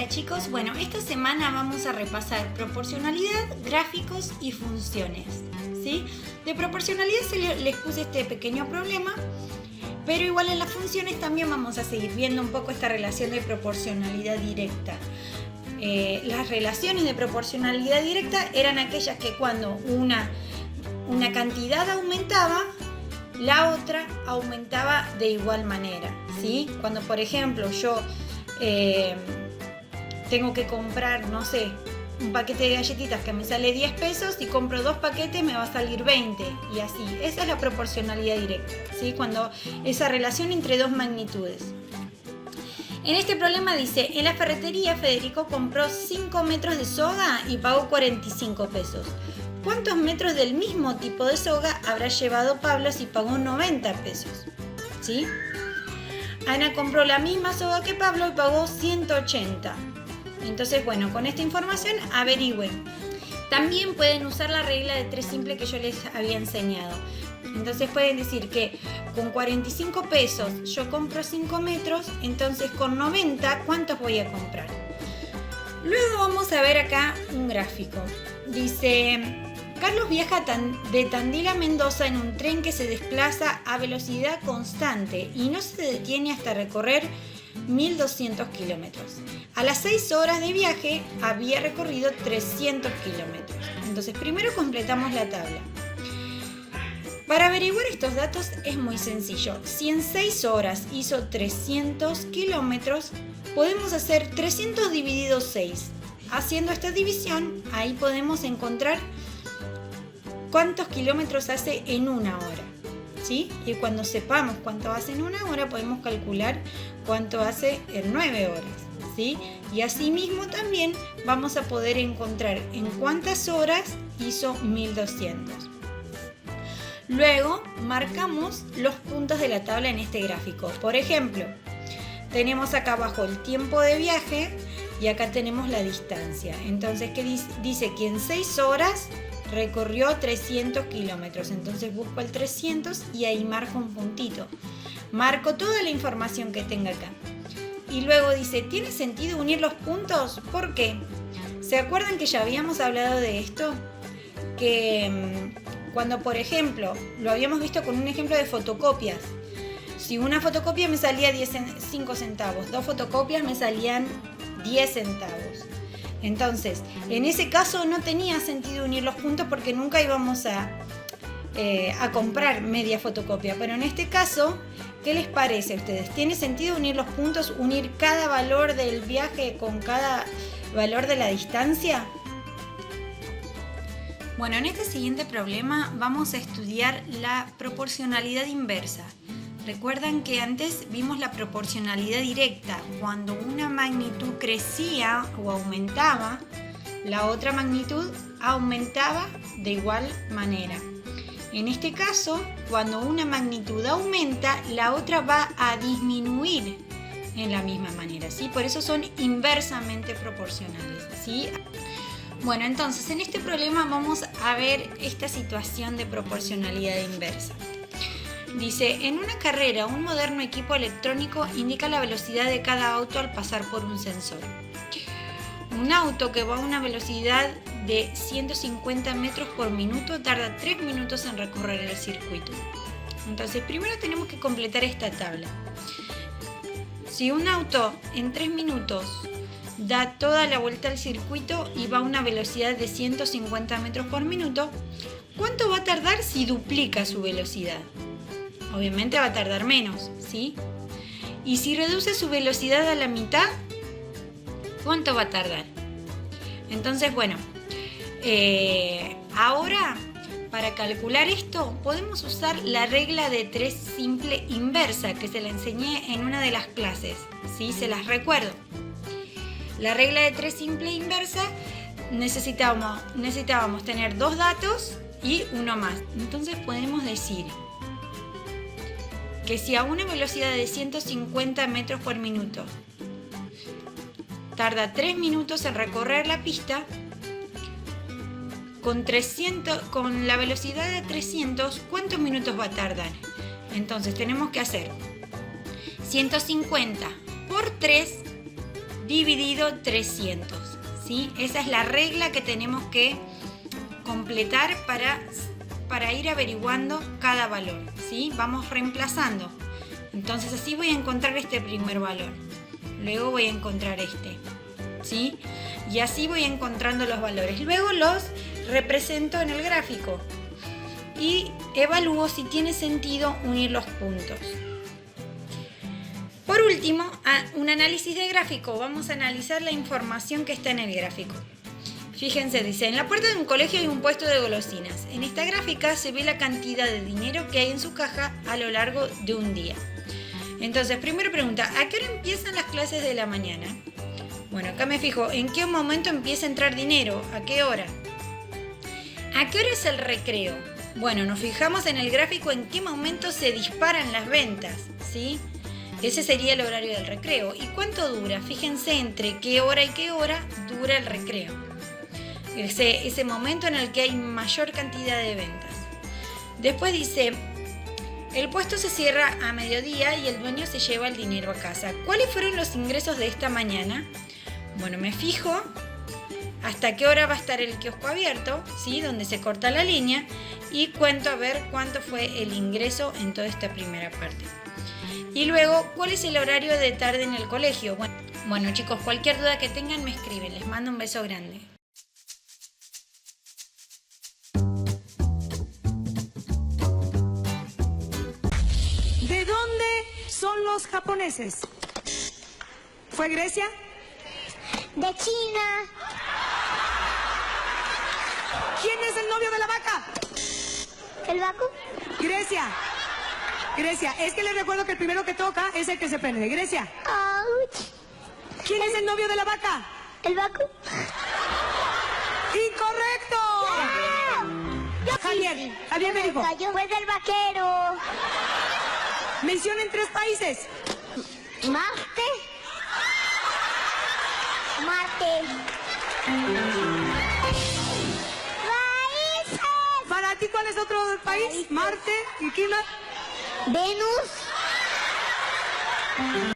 Hola chicos, bueno, esta semana vamos a repasar proporcionalidad, gráficos y funciones, ¿sí? De proporcionalidad les puse este pequeño problema, pero igual en las funciones también vamos a seguir viendo un poco esta relación de proporcionalidad directa. Las relaciones de proporcionalidad directa eran aquellas que cuando una cantidad aumentaba, la otra aumentaba de igual manera, ¿sí? Cuando por ejemplo yo tengo que comprar, no sé, un paquete de galletitas que me sale 10 pesos y compro 2 paquetes me va a salir 20 y así. Esa es la proporcionalidad directa, ¿sí? Cuando esa relación entre dos magnitudes. En este problema dice, en la ferretería Federico compró 5 metros de soga y pagó 45 pesos. ¿Cuántos metros del mismo tipo de soga habrá llevado Pablo si pagó 90 pesos? ¿Sí? Ana compró la misma soga que Pablo y pagó 180. Entonces, bueno, con esta información averigüen. También pueden usar la regla de 3 simple que yo les había enseñado. Entonces pueden decir que con 45 pesos yo compro 5 metros, entonces con 90, ¿cuántos voy a comprar? Luego vamos a ver acá un gráfico. Dice, Carlos viaja de Tandil a Mendoza en un tren que se desplaza a velocidad constante y no se detiene hasta recorrer 1200 kilómetros. A las 6 horas de viaje había recorrido 300 kilómetros. Entonces primero completamos la tabla. Para averiguar estos datos es muy sencillo. Si en 6 horas hizo 300 kilómetros, podemos hacer 300 dividido 6. Haciendo esta división, ahí podemos encontrar cuántos kilómetros hace en una hora, ¿sí? Y cuando sepamos cuánto hace en una hora, podemos calcular cuánto hace en 9 horas, ¿sí? Y asimismo también vamos a poder encontrar en cuántas horas hizo 1200. Luego marcamos los puntos de la tabla en este gráfico. Por ejemplo, tenemos acá abajo el tiempo de viaje y acá tenemos la distancia. Entonces, ¿qué dice? Que en 6 horas recorrió 300 kilómetros. Entonces busco el 300 y ahí marco un puntito. Marco toda la información que tenga acá. Y luego dice, ¿tiene sentido unir los puntos? ¿Por qué? ¿Se acuerdan que ya habíamos hablado de esto? Que cuando, por ejemplo, lo habíamos visto con un ejemplo de fotocopias. Si una fotocopia me salía 5 centavos, 2 fotocopias me salían 10 centavos. Entonces, en ese caso no tenía sentido unir los puntos porque nunca íbamos a comprar media fotocopia. Pero en este caso, ¿qué les parece a ustedes? ¿Tiene sentido unir los puntos, unir cada valor del viaje con cada valor de la distancia? Bueno, en este siguiente problema vamos a estudiar la proporcionalidad inversa. Recuerdan que antes vimos la proporcionalidad directa. Cuando una magnitud crecía o aumentaba, la otra magnitud aumentaba de igual manera. En este caso, cuando una magnitud aumenta, la otra va a disminuir en la misma manera, ¿sí? Por eso son inversamente proporcionales, ¿sí? Bueno, entonces en este problema vamos a ver esta situación de proporcionalidad inversa. Dice, en una carrera, un moderno equipo electrónico indica la velocidad de cada auto al pasar por un sensor. Un auto que va a una velocidad de 150 metros por minuto tarda 3 minutos en recorrer el circuito. Entonces, primero tenemos que completar esta tabla. Si un auto en 3 minutos da toda la vuelta al circuito y va a una velocidad de 150 metros por minuto, ¿cuánto va a tardar si duplica su velocidad? Obviamente va a tardar menos, ¿sí? Y si reduce su velocidad a la mitad, ¿cuánto va a tardar? Entonces, bueno, ahora para calcular esto podemos usar la regla de 3 simple inversa que se la enseñé en una de las clases, ¿sí? Se las recuerdo. La regla de 3 simple inversa necesitábamos tener 2 datos y uno más. Entonces podemos decir que si a una velocidad de 150 metros por minuto tarda 3 minutos en recorrer la pista, con la velocidad de 300, ¿cuántos minutos va a tardar? Entonces tenemos que hacer 150 por 3 dividido 300, ¿sí? Esa es la regla que tenemos que completar para ir averiguando cada valor, ¿sí? Vamos reemplazando. Entonces así voy a encontrar este primer valor. Luego voy a encontrar este, ¿sí? Y así voy encontrando los valores. Luego los represento en el gráfico y evalúo si tiene sentido unir los puntos. Por último, un análisis de gráfico. Vamos a analizar la información que está en el gráfico. Fíjense, dice, en la puerta de un colegio hay un puesto de golosinas. En esta gráfica se ve la cantidad de dinero que hay en su caja a lo largo de un día. Entonces, primera pregunta, ¿a qué hora empiezan las clases de la mañana? Bueno, acá me fijo, ¿en qué momento empieza a entrar dinero? ¿A qué hora? ¿A qué hora es el recreo? Bueno, nos fijamos en el gráfico en qué momento se disparan las ventas, ¿sí? Ese sería el horario del recreo. ¿Y cuánto dura? Fíjense entre qué hora y qué hora dura el recreo. Ese momento en el que hay mayor cantidad de ventas. Después dice, el puesto se cierra a mediodía y el dueño se lleva el dinero a casa. ¿Cuáles fueron los ingresos de esta mañana? Bueno, me fijo hasta qué hora va a estar el kiosco abierto, ¿sí? Donde se corta la línea, y cuento a ver cuánto fue el ingreso en toda esta primera parte. Y luego, ¿cuál es el horario de tarde en el colegio? Bueno, chicos, cualquier duda que tengan me escriben. Les mando un beso grande. ¿De dónde son los japoneses? ¿Fue Grecia? De China. ¿Quién es el novio de la vaca? ¿El Baku? Grecia. Grecia. Es que les recuerdo que el primero que toca es el que se prende. Grecia. Ouch. ¿Quién es el novio de la vaca? ¿El Baku? ¡Incorrecto! Javier me dijo. Pues el vaquero. Mencionen 3 países. Marte. Países. ¿Para ti cuál es otro país? Marte. ¿Y quién más? Venus.